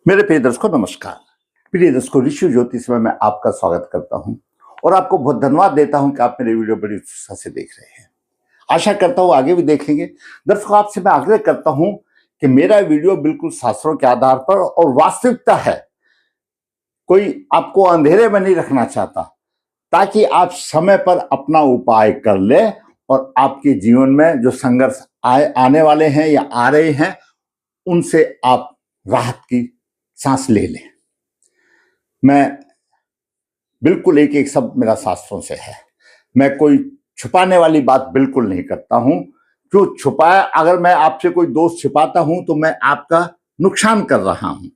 मेरे प्रिय दर्शकों नमस्कार। प्रिय दर्शकों, ऋषि ज्योतिष में मैं आपका स्वागत करता हूं और आपको बहुत धन्यवाद देता हूं कि आप मेरे वीडियो बड़ी उत्साह से देख रहे हैं। आशा करता हूं आगे भी देखेंगे। दर्शकों, आपसे मैं आग्रह करता हूं कि मेरा वीडियो बिल्कुल शास्त्रों के आधार पर और वास्तविकता है। कोई आपको अंधेरे में नहीं रखना चाहता, ताकि आप समय पर अपना उपाय कर ले और आपके जीवन में जो संघर्ष आने वाले हैं या आ रहे हैं, उनसे आप राहत की सांस ले लें। मैं बिल्कुल एक एक शब्द मेरा शास्त्रों से है। मैं कोई छुपाने वाली बात बिल्कुल नहीं करता हूं। जो छुपाया, अगर मैं आपसे कोई दोष छिपाता हूं तो मैं आपका नुकसान कर रहा हूं।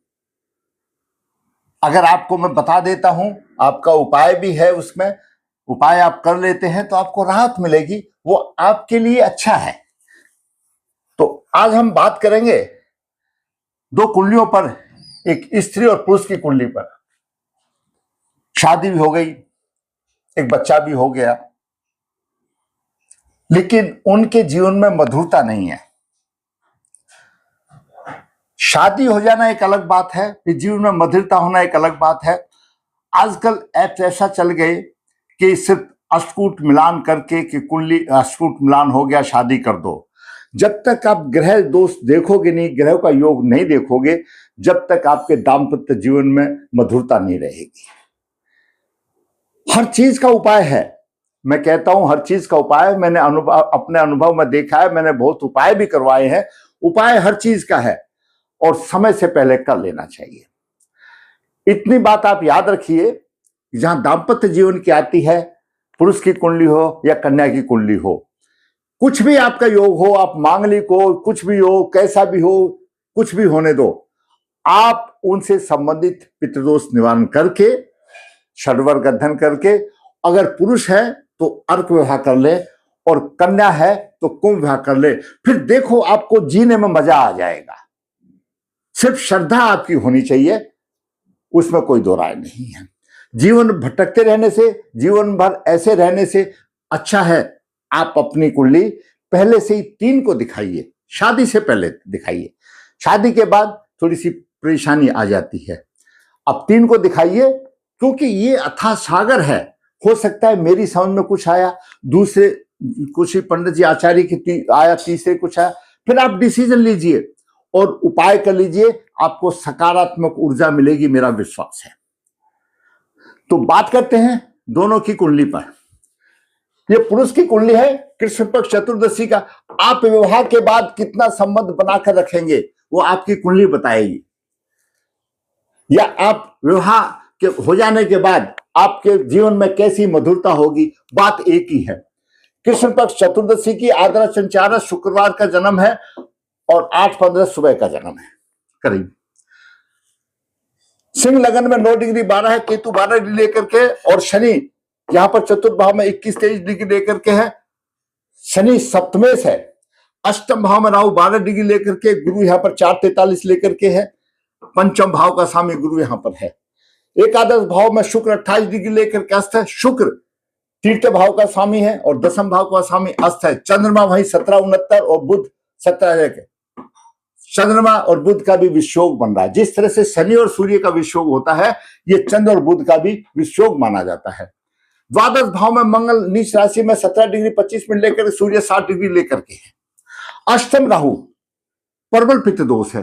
अगर आपको मैं बता देता हूं, आपका उपाय भी है, उसमें उपाय आप कर लेते हैं तो आपको राहत मिलेगी, वो आपके लिए अच्छा है। तो आज हम बात करेंगे दो कुंडलियों पर, एक स्त्री और पुरुष की कुंडली पर। शादी भी हो गई, एक बच्चा भी हो गया, लेकिन उनके जीवन में मधुरता नहीं है। शादी हो जाना एक अलग बात है, फिर जीवन में मधुरता होना एक अलग बात है। आजकल ऐप ऐसा चल गए कि सिर्फ अष्टकूट मिलान करके कि कुंडली अष्टकूट मिलान हो गया, शादी कर दो। जब तक आप ग्रह दोष देखोगे नहीं, ग्रह का योग नहीं देखोगे, जब तक आपके दाम्पत्य जीवन में मधुरता नहीं रहेगी। हर चीज का उपाय है, मैं कहता हूं हर चीज का उपाय। मैंने अपने अनुभव में देखा है, मैंने बहुत उपाय भी करवाए हैं। उपाय हर चीज का है और समय से पहले कर लेना चाहिए। इतनी बात आप याद रखिए, जहां दाम्पत्य जीवन की आती है, पुरुष की कुंडली हो या कन्या की कुंडली हो, कुछ भी आपका योग हो, आप मांगलिक हो, कुछ भी हो, कैसा भी हो, कुछ भी होने दो, आप उनसे संबंधित पितृदोष निवारण करके, षड्वर्ग अध्ययन करके, अगर पुरुष है तो अर्क विवाह कर ले और कन्या है तो कुंभ विवाह कर ले। फिर देखो, आपको जीने में मजा आ जाएगा। सिर्फ श्रद्धा आपकी होनी चाहिए, उसमें कोई दो राय नहीं है। जीवन भटकते रहने से, जीवन भर ऐसे रहने से अच्छा है आप अपनी कुंडली पहले से ही 3 को दिखाइए। शादी से पहले दिखाइए, शादी के बाद थोड़ी सी परेशानी आ जाती है। अब 3 को दिखाइए, क्योंकि ये अथाह सागर है। हो सकता है मेरी समझ में कुछ आया, दूसरे कुछ पंडित जी आचार्य की आया, तीसरे कुछ आया। फिर आप डिसीजन लीजिए और उपाय कर लीजिए, आपको सकारात्मक ऊर्जा मिलेगी, मेरा विश्वास है। तो बात करते हैं दोनों की कुंडली पर। ये पुरुष की कुंडली है, कृष्ण पक्ष चतुर्दशी का। आप विवाह के बाद कितना संबंध बनाकर रखेंगे वो आपकी कुंडली बताएगी, या आप विवाह के हो जाने के बाद आपके जीवन में कैसी मधुरता होगी, बात एक ही है। कृष्ण पक्ष चतुर्दशी की आद्रा संचार शुक्रवार का जन्म है और 8:15 सुबह का जन्म है करीब। सिंह लगन में 9 डिग्री 12 है, केतु 12 डिग्री लेकर के, और शनि यहां पर चतुर्थ भाव में 21-23 डिग्री लेकर के है। शनि सप्तमेश है। अष्टम भाव में राहु 12 डिग्री लेकर के, गुरु यहां पर 4:43 लेकर के है। पंचम भाव का स्वामी गुरु यहां पर है। एकादश भाव में शुक्र 28 डिग्री लेकर के अस्त है। शुक्र तीर्थ भाव का स्वामी है और दसम भाव का स्वामी अस्त है। चंद्रमा वही 17-69 और बुध 17 के। चंद्रमा और बुध का भी विषयोग बन रहा है। जिस तरह से शनि और सूर्य का विषयोग होता है, ये चंद्र और बुध का भी विषयोग माना जाता है। द्वादश भाव में मंगल नीच राशि में 17 डिग्री 25 मिनट लेकर, सूर्य 60 डिग्री लेकर के है। अष्टम राहु प्रबल पित्त दोष है।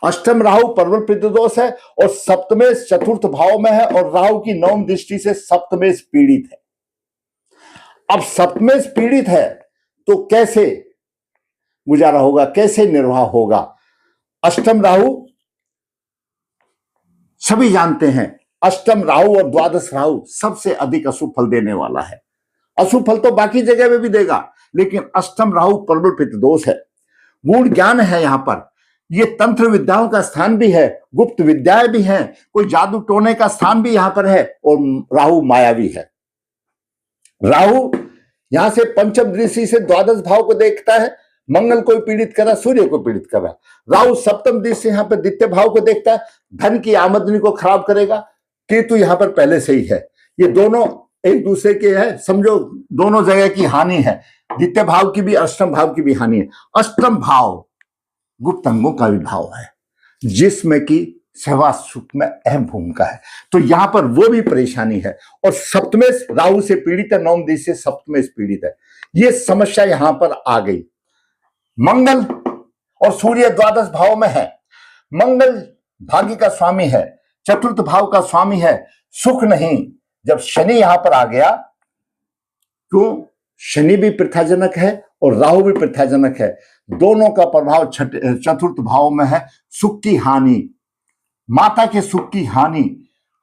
अष्टम राहु प्रबल पित्त दोष है और सप्तमेश चतुर्थ भाव में है, और राहु की 9वीं दृष्टि से सप्तमेश पीड़ित है। अब सप्तमेश पीड़ित है तो कैसे गुजारा होगा, कैसे निर्वाह होगा? अष्टम राहु सभी जानते हैं, अष्टम राहु और द्वादश राहु सबसे अधिक अशुभ फल देने वाला है। अशुभ फल तो बाकी जगह में भी देगा, लेकिन अष्टम राहु प्रबल पित्त दोष है। गूढ़ ज्ञान है यहाँ पर। ये तंत्र विद्याओं का स्थान भी है, गुप्त विद्याएं भी हैं, कोई जादू टोने का स्थान भी यहां पर है, और राहु मायावी है। राहु यहां से पंचम दृष्टि से द्वादश भाव को देखता है। मंगल को पीड़ित कर रहा, सूर्य को पीड़ित कर रहा। राहु सप्तम दृष्टि से यहाँ पर द्वितीय भाव को देखता है, धन की आमदनी को खराब करेगा। केतु यहाँ पर पहले से ही है। ये दोनों एक दूसरे के है, समझो दोनों जगह की हानि है। द्वितीय भाव की भी, अष्टम भाव की भी हानि है। अष्टम भाव गुप्त अंगों का भी भाव है। जिसमें कि सहवास सुख में अहम भूमिका है। तो यहां पर वो भी परेशानी है। और सप्तमेश राहु से पीड़ित है, नवम दृष्टि से सप्तमेश पीड़ित है, ये समस्या यहां पर आ गई। मंगल और सूर्य द्वादश भाव में है। मंगल भाग्य का स्वामी है, चतुर्थ भाव का स्वामी है, सुख नहीं। जब शनि यहां पर आ गया, क्यों, शनि भी प्रथाजनक है और राहु भी प्रथाजनक है, दोनों का प्रभाव चतुर्थ भाव में है। सुख की हानि, माता के सुख की हानि,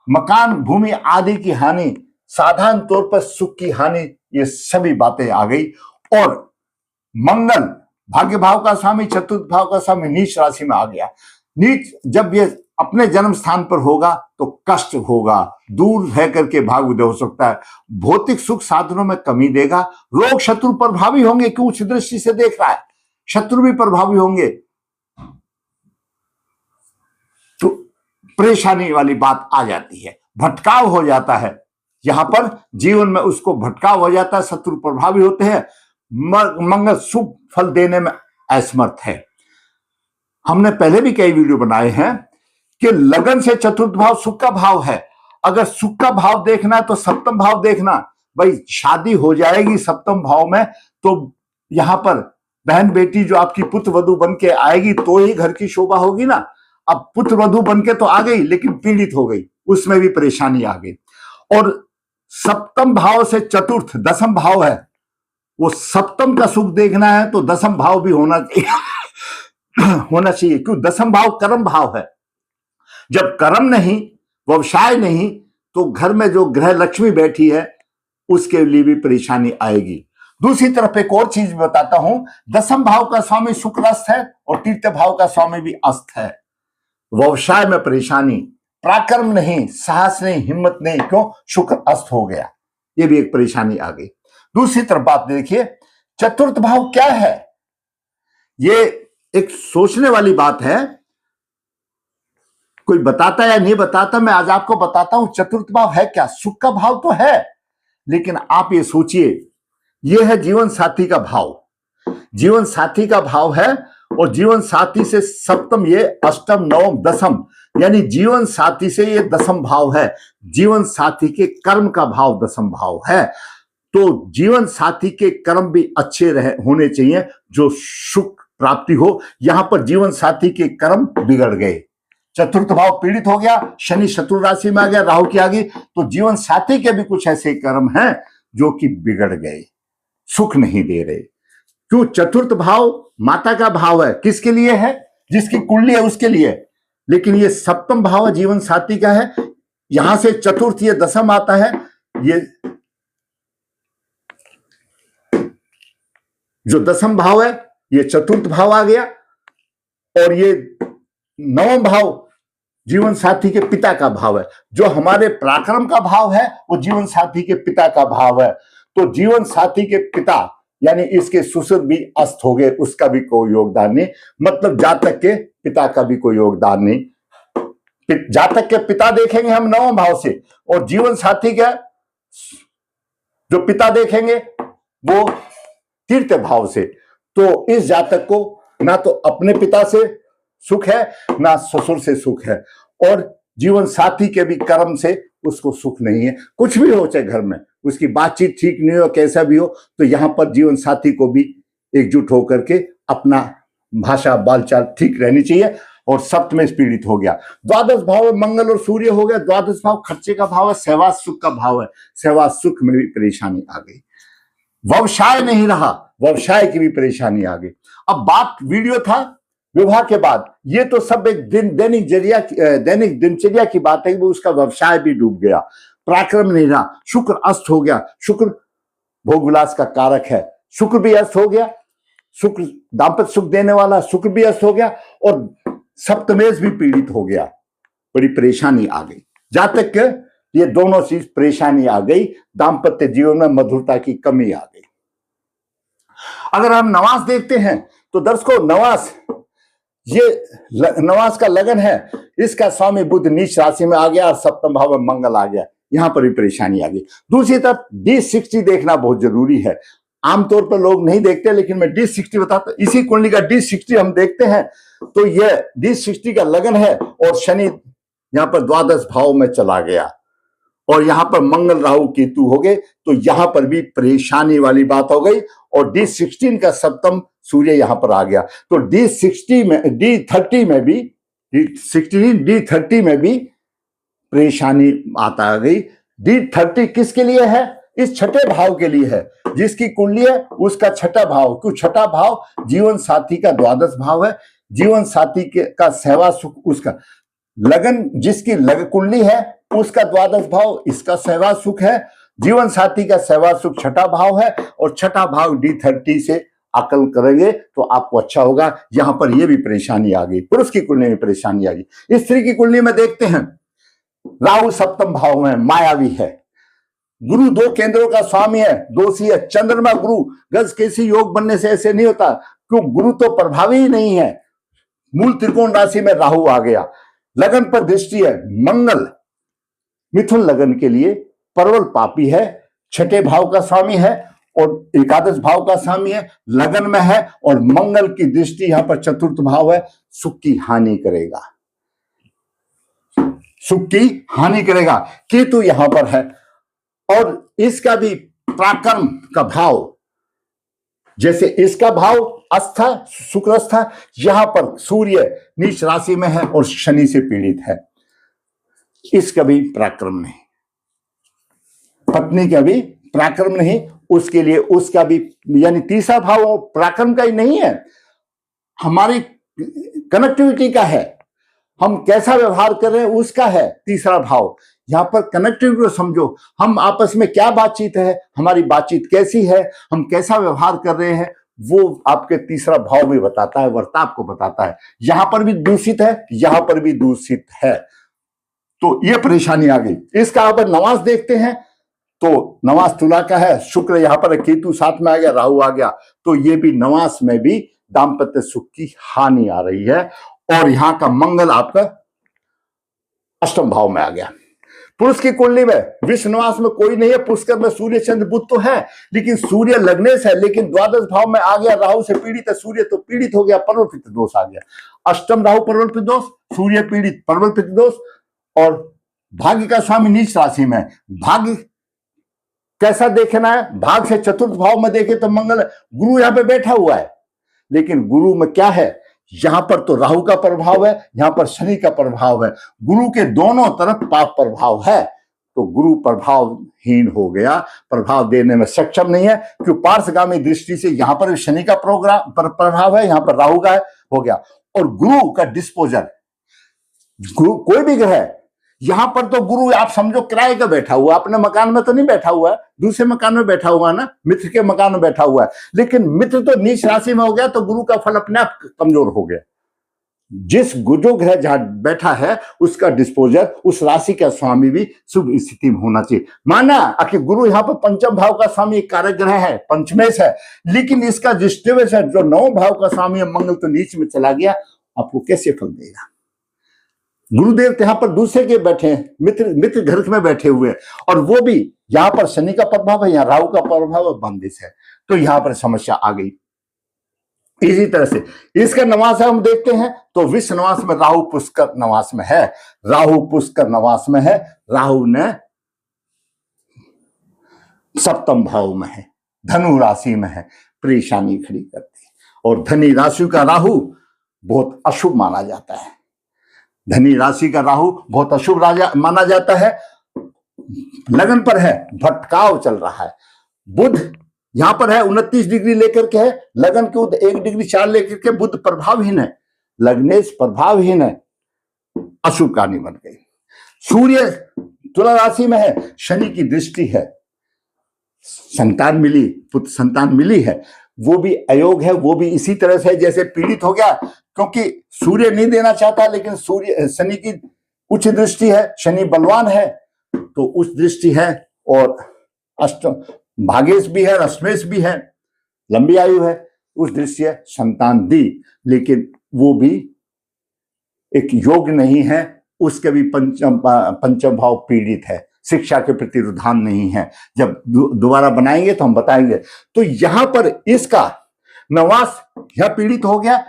मकान भूमि आदि की हानि, साधारण तौर पर सुख की हानि, ये सभी बातें आ गई। और मंगल भाग्य भाव का स्वामी, चतुर्थ भाव का स्वामी नीच राशि में आ गया। नीच जब ये अपने जन्म स्थान पर होगा तो कष्ट होगा, दूर रह करके भाग उदय हो सकता है, भौतिक सुख साधनों में कमी देगा, रोग शत्रु प्रभावी होंगे, क्यों उच्च दृष्टि से देख रहा है, शत्रु भी प्रभावी होंगे, तो परेशानी वाली बात आ जाती है, भटकाव हो जाता है। यहां पर जीवन में उसको भटकाव हो जाता है, शत्रु प्रभावी होते हैं, मंगल शुभ फल देने में असमर्थ है। हमने पहले भी कई वीडियो बनाए हैं कि लगन से चतुर्थ भाव सुख का भाव है। अगर सुख का भाव देखना है तो सप्तम भाव देखना। भाई शादी हो जाएगी सप्तम भाव में, तो यहां पर बहन बेटी जो आपकी पुत्र वधु बन के आएगी तो ही घर की शोभा होगी ना। अब पुत्र वधु बन के तो आ गई लेकिन पीड़ित हो गई, उसमें भी परेशानी आ गई। और सप्तम भाव से चतुर्थ दसम भाव है, वो सप्तम का सुख देखना है तो दसम भाव भी होना चाहिए, क्यों, दसम भाव कर्म भाव है। जब कर्म नहीं, व्यवसाय नहीं, तो घर में जो ग्रह लक्ष्मी बैठी है उसके लिए भी परेशानी आएगी। दूसरी तरफ एक और चीज बताता हूं, दसम भाव का स्वामी शुक्र अस्त है और तीर्थ भाव का स्वामी भी अस्त है। व्यवसाय में परेशानी, पराक्रम नहीं, साहस नहीं, हिम्मत नहीं, क्यों, शुक्र अस्त हो गया, ये भी एक परेशानी आ गई। दूसरी तरफ बात देखिए, चतुर्थ भाव क्या है, ये एक सोचने वाली बात है। कोई बताता या नहीं बताता, मैं आज आपको बताता हूं चतुर्थ भाव है क्या। सुख का भाव तो है, लेकिन आप ये सोचिए, ये है जीवन साथी का भाव, जीवन साथी का भाव है। और जीवन साथी से सप्तम, ये अष्टम नवम दसम, यानी जीवन साथी से ये दसम भाव है। जीवन साथी के कर्म का भाव दसम भाव है, तो जीवन साथी के कर्म भी अच्छे होने चाहिए, जो सुख प्राप्ति हो। यहां पर जीवन साथी के कर्म बिगड़ गए, चतुर्थ भाव पीड़ित हो गया, शनि शत्रु राशि में आ गया, राहु की आ गई, तो जीवन साथी के भी कुछ ऐसे कर्म हैं जो कि बिगड़ गए, सुख नहीं दे रहे। क्यों, चतुर्थ भाव माता का भाव है, किसके लिए है, जिसकी कुंडली है उसके लिए, लेकिन ये सप्तम भाव जीवन साथी का है। यहां से चतुर्थ ये दसम आता है, ये जो दसम भाव है ये चतुर्थ भाव आ गया, और ये नवम भाव जीवन साथी के पिता का भाव है। जो हमारे पराक्रम का भाव है वो जीवन साथी के पिता का भाव है। तो जीवन साथी के पिता यानी इसके ससुर भी अस्त हो गए, उसका भी कोई योगदान नहीं, मतलब जातक के पिता का भी कोई योगदान नहीं। जातक के पिता देखेंगे हम नवम भाव से, और जीवन साथी के जो पिता देखेंगे वो तीर्थ भाव से। तो इस जातक को ना तो अपने पिता से सुख है ना ससुर से सुख है, और जीवन साथी के भी कर्म से उसको सुख नहीं है। कुछ भी हो चाहे घर में उसकी बातचीत ठीक नहीं हो, कैसा भी हो, तो यहां पर जीवन साथी को भी एकजुट होकर के अपना भाषा बालचाल ठीक रहनी चाहिए। और सप्तमें पीड़ित हो गया, द्वादश भाव में मंगल और सूर्य हो गया। द्वादश भाव खर्चे का भाव है, सहवास सुख का भाव है, सहवास सुख में भी परेशानी आ गई। व्यवसाय नहीं रहा, व्यवसाय की भी परेशानी आ गई। अब बात वीडियो था विवाह के बाद, ये तो सब एक दैनिक दिनचर्या की बात है, वो उसका व्यवसाय भी डूब गया, पराक्रम नहीं रहा, शुक्र अस्त हो गया। शुक्र भोग विलास का कारक है, शुक्र भी अस्त हो गया, शुक्र दाम्पत्य सुख देने वाला शुक्र भी अस्त हो गया, और सप्तमेश भी पीड़ित हो गया, बड़ी परेशानी आ गई। जातक के ये दोनों चीज परेशानी आ गई, दाम्पत्य जीवन में मधुरता की कमी आ गई। अगर हम नवास देखते हैं तो दर्शकों, नवास ये नवास का लगन है, इसका स्वामी बुध नीच राशि में आ गया और सप्तम भाव में मंगल आ गया, यहां पर भी परेशानी आ गई। दूसरी तरफ D60 देखना बहुत जरूरी है। आमतौर पर लोग नहीं देखते, लेकिन मैं D60 बताता हूं। इसी कुंडली का D60 हम देखते हैं तो यह D60 का लगन है और शनि यहां पर द्वादश भाव में चला गया और यहां पर मंगल राहु केतु हो गए, तो यहां पर भी परेशानी वाली बात हो गई। और D16 का सप्तम सूर्य यहां पर आ गया, तो D30 में भी परेशानी आ गई। D30 किसके लिए है? इस छठे भाव के लिए है। जिसकी कुंडली है उसका छठा भाव, क्यों छठा भाव? जीवन साथी का द्वादश भाव है, जीवन साथी का सेवा सुख, उसका लगन जिसकी कुंडली है उसका द्वादश भाव, इसका सेवा सुख है। जीवन साथी का सेवा सुख छठा भाव है और छठा भाव D30 से आकल करेंगे तो आपको अच्छा होगा। यहां पर यह भी परेशानी आ गई, पुरुष की कुंडली में परेशानी आ गई। स्त्री की कुंडली में देखते हैं, राहु सप्तम भाव में मायावी है, गुरु 2 केंद्रों का स्वामी है, दोषी है। चंद्रमा गुरु गज केसी योग बनने से ऐसे नहीं होता, क्यों? गुरु तो प्रभावी ही नहीं है। मूल त्रिकोण राशि में राहु आ गया, लगन पर दृष्टि है। मंगल मिथुन लगन के लिए प्रबल पापी है, छठे भाव का स्वामी है और एकादश भाव का स्वामी है, लगन में है और मंगल की दृष्टि यहां पर चतुर्थ भाव है, सुख की हानि करेगा, सुख की हानि करेगा। केतु यहां पर है और इसका भी पराक्रम का भाव, जैसे इसका भाव अस्था शुक्र, यहां पर सूर्य नीच राशि में है और शनि से पीड़ित है, इसका भी पराक्रम नहीं, पत्नी का भी पराक्रम नहीं, उसके लिए उसका भी, यानी तीसरा भाव पराक्रम का ही नहीं है, हमारी कनेक्टिविटी का है, हम कैसा व्यवहार कर रहे हैं उसका है तीसरा भाव। यहां पर कनेक्टिविटी को समझो, हम आपस में क्या बातचीत है, हमारी बातचीत कैसी है, हम कैसा व्यवहार कर रहे हैं, वो आपके तीसरा भाव भी बताता है, वर्ताव को बताता है। यहां पर भी दूषित है, यहां पर भी दूषित है, तो ये परेशानी आ गई। इसका आप नवास देखते हैं तो नवास तुला का है, शुक्र यहां पर, केतु साथ में आ गया, राहु आ गया, तो ये भी नवास में भी दाम्पत्य सुख की हानि आ रही है। और यहां का मंगल आपका अष्टम भाव में आ गया। पुरुष की कुंडली में विश्व निवास में कोई नहीं है, पुष्कर में सूर्य चंद्र बुध तो है, लेकिन सूर्य लग्नेश है, लेकिन द्वादश भाव में आ गया, राहु से पीड़ित है, सूर्य तो पीड़ित हो गया, परवल पित्त दोष आ गया। अष्टम राहु परवल पित्त दोष, सूर्य पीड़ित, परवल पित्त दोष। और भाग्य का स्वामी नीच राशि में, भाग्य कैसा देखना है? भाग से चतुर्थ भाव में देखे तो मंगल, गुरु यहां पे बैठा हुआ है, लेकिन गुरु में क्या है? यहां पर तो राहु का प्रभाव है, यहां पर शनि का प्रभाव है, गुरु के दोनों तरफ पाप प्रभाव है, तो गुरु प्रभावहीन हो गया, प्रभाव देने में सक्षम नहीं है, क्यों? पार्श्वगामी दृष्टि से यहां पर शनि का प्रभाव है, यहां पर राहु का हो गया। और गुरु का डिस्पोजर, गुरु कोई भी ग्रह, यहां पर तो गुरु आप समझो किराए का बैठा हुआ, अपने मकान में तो नहीं बैठा हुआ है, दूसरे मकान में बैठा हुआ है ना, मित्र के मकान में बैठा हुआ है, लेकिन मित्र तो नीच राशि में हो गया, तो गुरु का फल अपने आप कमजोर हो गया। जिस जो ग्रह जहां बैठा है उसका डिस्पोजर, उस राशि का स्वामी भी शुभ स्थिति में होना चाहिए। माना कि गुरु यहाँ पर पंचम भाव का स्वामी एक कारक ग्रह है, पंचमेश है, लेकिन इसका डिस्टर्बेंस है, जो नौ भाव का स्वामी है मंगल तो नीच में चला गया, आपको कैसे फल देगा? गुरुदेव यहां पर दूसरे के बैठे हैं, मित्र घर में बैठे हुए हैं, और वो भी यहां पर शनि का प्रभाव है, यहां राहु का प्रभाव है, बंदिश है, तो यहां पर समस्या आ गई। इसी तरह से इसका नवास हम देखते हैं तो विश्व नवास में राहु पुष्कर नवास में है, राहु पुष्कर नवास में है, राहु ने सप्तम भाव में है, धनु राशि में है, परेशानी खड़ी करती है। और धनी राशि का राहु बहुत अशुभ माना जाता है, धनी राशि का राहु बहुत अशुभ राजा माना जाता है, लगन पर है, भटकाव चल रहा है। बुध यहां पर है 29 डिग्री लेकर के है, लगन के 1 डिग्री 4 लेकर के, बुध प्रभावहीन है, लग्नेश प्रभावहीन है, अशुभ कहानी बन गई। सूर्य तुला राशि में है, शनि की दृष्टि है, संतान मिली, पुत्र संतान मिली है, वो भी अयोग है, वो भी इसी तरह से जैसे पीड़ित हो गया, क्योंकि सूर्य नहीं देना चाहता, लेकिन सूर्य शनि की उच्च दृष्टि है, शनि बलवान है, तो उच्च दृष्टि है, और अष्टम भागेश भी है, अष्टमेश भी है, लंबी आयु है, उस दृष्टि है, संतान दी, लेकिन वो भी एक योग नहीं है, उसके भी पंचम भाव पीड़ित है, शिक्षा के प्रति रुझान नहीं है। जब दोबारा बनाएंगे तो हम बताएंगे। तो यहां पर इसका नवास यह पीड़ित हो गया।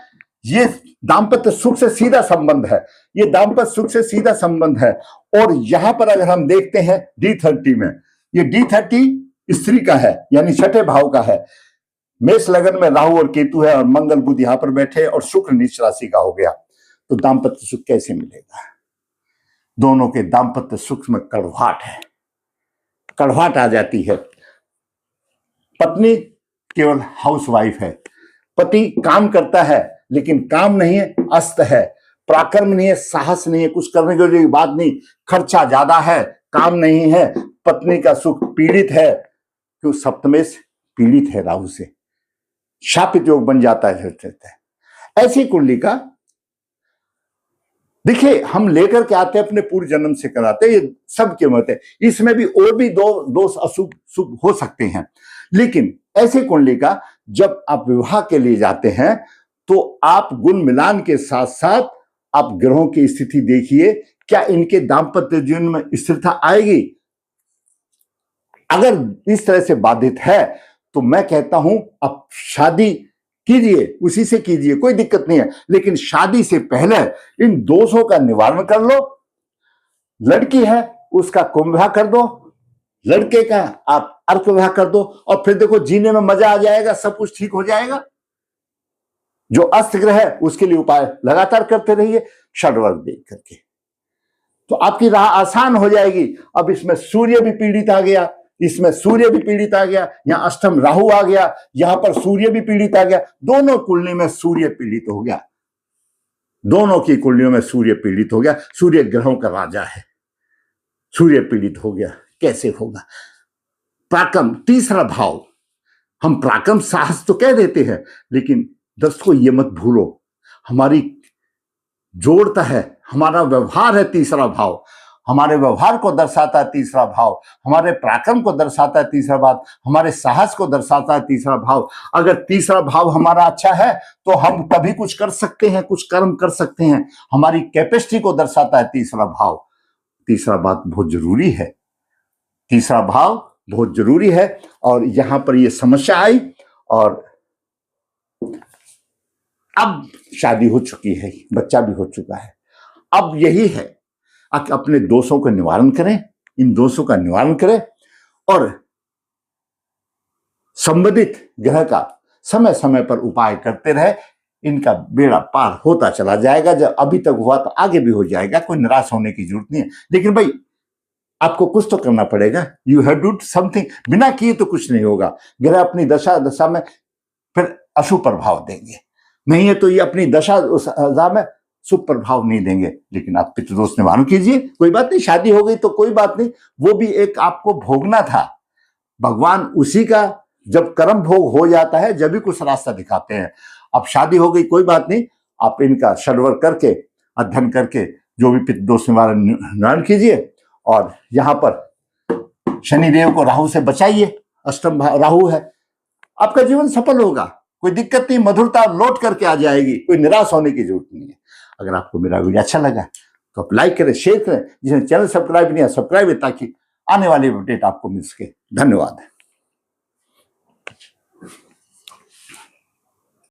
ये दाम्पत्य सुख से सीधा संबंध है, ये दाम्पत्य सुख से सीधा संबंध है। और यहां पर अगर हम देखते हैं D30 में, ये D30 स्त्री का है, यानी छठे भाव का है। मेष लगन में राहु और केतु है और मंगल बुध यहां पर बैठे और शुक्र नीच राशि का हो गया। तो दाम्पत्य सुख कैसे मिलेगा? दोनों के दाम्पत्य सुख में कड़वाहट है, कड़वाहट आ जाती है। पत्नी केवल हाउसवाइफ है, पति काम करता है लेकिन काम नहीं है, अस्त है, पराक्रम नहीं है, साहस नहीं है, कुछ करने की बात नहीं, खर्चा ज्यादा है, काम नहीं है, पत्नी का सुख पीड़ित है। क्यों? सप्तमेश पीड़ित है राहु से, शापित योग बन जाता है। ऐसी कुंडली का देखिए हम लेकर के आते हैं, अपने पूर्व जन्म से कराते हैं, ये सबके मत है। इसमें भी और भी दो दोष अशुभ शुभ हो सकते हैं, लेकिन ऐसी कुंडली का जब आप विवाह के लिए जाते हैं तो आप गुण मिलान के साथ साथ आप ग्रहों की स्थिति देखिए, क्या इनके दाम्पत्य जीवन में स्थिरता आएगी। अगर इस तरह से बाधित है तो मैं कहता हूं आप शादी कीजिए, उसी से कीजिए, कोई दिक्कत नहीं है, लेकिन शादी से पहले इन दोषों का निवारण कर लो। लड़की है उसका कुंभ विवाह कर दो, लड़के का आप अर्क विवाह कर दो, और फिर देखो जीने में मजा आ जाएगा, सब कुछ ठीक हो जाएगा। जो अस्त ग्रह है उसके लिए उपाय लगातार करते रहिए, षडवर्ग देख करके, तो आपकी राह आसान हो जाएगी। अब इसमें सूर्य भी पीड़ित आ गया, इसमें सूर्य भी पीड़ित आ गया, यहाँ अष्टम राहु आ गया, यहां पर सूर्य भी पीड़ित आ गया। दोनों कुंडली में सूर्य पीड़ित हो गया, दोनों की कुंडलियों में सूर्य पीड़ित हो गया। सूर्य ग्रहों का राजा है, सूर्य पीड़ित हो गया, कैसे होगा? पराक्रम तीसरा भाव, हम पराक्रम साहस तो कह देते हैं, लेकिन दोस्तों ये मत भूलो, हमारी जोड़ता है, हमारा व्यवहार है तीसरा भाव, हमारे व्यवहार को दर्शाता है तीसरा भाव, हमारे पराक्रम को दर्शाता है तीसरा भाव, हमारे साहस को दर्शाता है तीसरा भाव। अगर तीसरा भाव हमारा अच्छा है तो हम कभी कुछ कर सकते हैं, कुछ कर्म कर सकते हैं, हमारी कैपेसिटी को दर्शाता है तीसरा भाव। तीसरा बात बहुत जरूरी है, तीसरा भाव बहुत जरूरी है। और यहां पर यह समस्या आई और अब शादी हो चुकी है, बच्चा भी हो चुका है। अब यही है कि अपने दोषों का निवारण करें, इन दोषों का निवारण करें और संबंधित ग्रह का समय समय पर उपाय करते रहे। इनका बेड़ा पार होता चला जाएगा, जब अभी तक हुआ तो आगे भी हो जाएगा, कोई निराश होने की जरूरत नहीं है। लेकिन भाई आपको कुछ तो करना पड़ेगा, you have to do something, बिना किए तो कुछ नहीं होगा। ग्रह अपनी दशा में फिर अशुभ प्रभाव देंगे, नहीं है तो ये अपनी दशा में शुभ प्रभाव नहीं देंगे। लेकिन आप पितृदोष निवारण कीजिए, कोई बात नहीं, शादी हो गई तो कोई बात नहीं, वो भी एक आपको भोगना था। भगवान उसी का जब कर्म भोग हो जाता है जब भी कुछ रास्ता दिखाते हैं। अब शादी हो गई कोई बात नहीं, आप इनका षडवर्ग करके अध्ययन करके जो भी पितृदोष निवारण कीजिए। और यहां पर शनिदेव को राहु से बचाइए, अष्टम राहु है, आपका जीवन सफल होगा, कोई दिक्कत नहीं, मधुरता लौट करके आ जाएगी, कोई निराश होने की जरूरत नहीं है। अगर आपको मेरा वीडियो अच्छा लगा तो आप लाइक करें, शेयर करें, जिसने चैनल सब्सक्राइब नहीं है सब्सक्राइब है, ताकि आने वाली अपडेट आपको मिल सके। धन्यवाद।